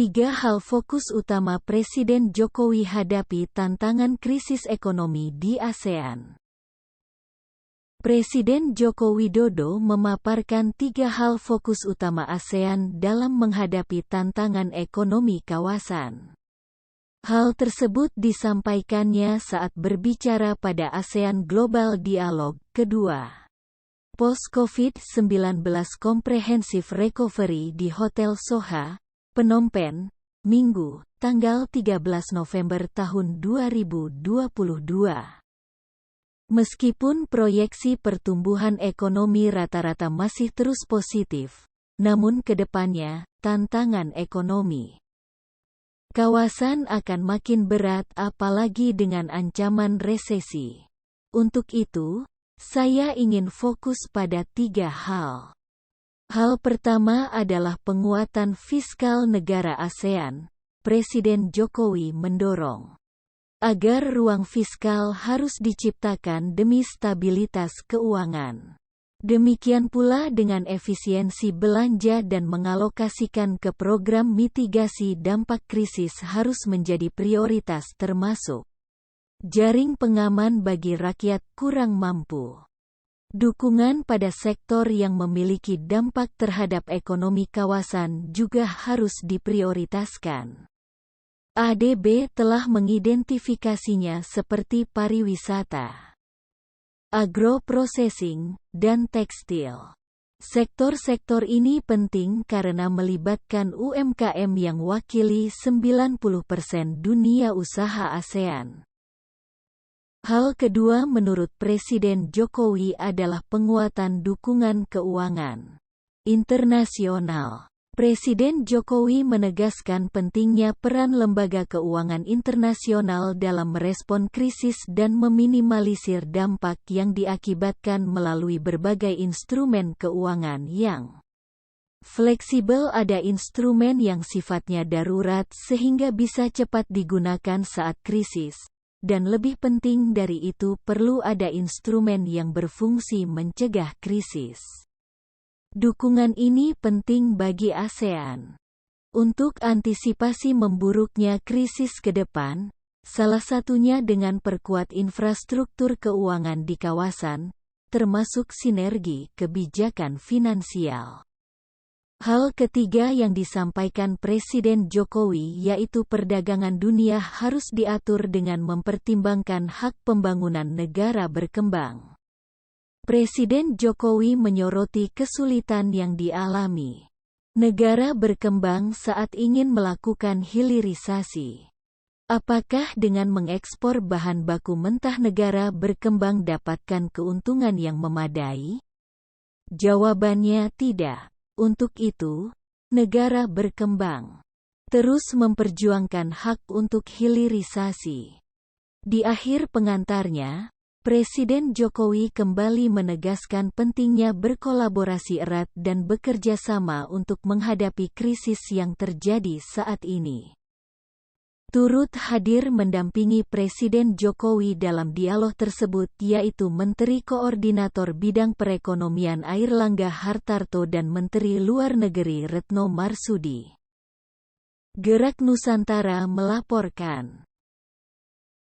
Tiga hal fokus utama Presiden Jokowi hadapi tantangan krisis ekonomi di ASEAN. Presiden Joko Widodo memaparkan tiga hal fokus utama ASEAN dalam menghadapi tantangan ekonomi kawasan. Hal tersebut disampaikannya saat berbicara pada ASEAN Global Dialogue kedua. Post-COVID-19 Comprehensive Recovery di Hotel Soha, Phnom Penh, Minggu, tanggal 13 November tahun 2022. Meskipun proyeksi pertumbuhan ekonomi rata-rata masih terus positif, namun ke depannya, tantangan ekonomi kawasan akan makin berat apalagi dengan ancaman resesi. Untuk itu, saya ingin fokus pada tiga hal. Hal pertama adalah penguatan fiskal negara ASEAN. Presiden Jokowi mendorong agar ruang fiskal harus diciptakan demi stabilitas keuangan. Demikian pula dengan efisiensi belanja dan mengalokasikan ke program mitigasi dampak krisis harus menjadi prioritas termasuk jaring pengaman bagi rakyat kurang mampu. Dukungan pada sektor yang memiliki dampak terhadap ekonomi kawasan juga harus diprioritaskan. ADB telah mengidentifikasinya seperti pariwisata, agro-processing, dan tekstil. Sektor-sektor ini penting karena melibatkan UMKM yang wakili 90% dunia usaha ASEAN. Hal kedua menurut Presiden Jokowi adalah penguatan dukungan keuangan internasional. Presiden Jokowi menegaskan pentingnya peran lembaga keuangan internasional dalam merespon krisis dan meminimalisir dampak yang diakibatkan melalui berbagai instrumen keuangan yang fleksibel. Ada instrumen yang sifatnya darurat sehingga bisa cepat digunakan saat krisis, dan lebih penting dari itu perlu ada instrumen yang berfungsi mencegah krisis. Dukungan ini penting bagi ASEAN. Untuk antisipasi memburuknya krisis ke depan, salah satunya dengan perkuat infrastruktur keuangan di kawasan, termasuk sinergi kebijakan finansial. Hal ketiga yang disampaikan Presiden Jokowi yaitu perdagangan dunia harus diatur dengan mempertimbangkan hak pembangunan negara berkembang. Presiden Jokowi menyoroti kesulitan yang dialami negara berkembang saat ingin melakukan hilirisasi. Apakah dengan mengekspor bahan baku mentah negara berkembang dapatkan keuntungan yang memadai? Jawabannya tidak. Untuk itu, negara berkembang terus memperjuangkan hak untuk hilirisasi. Di akhir pengantarnya, Presiden Jokowi kembali menegaskan pentingnya berkolaborasi erat dan bekerja sama untuk menghadapi krisis yang terjadi saat ini. Turut hadir mendampingi Presiden Jokowi dalam dialog tersebut yaitu Menteri Koordinator Bidang Perekonomian Airlangga Hartarto dan Menteri Luar Negeri Retno Marsudi. Gerak Nusantara melaporkan.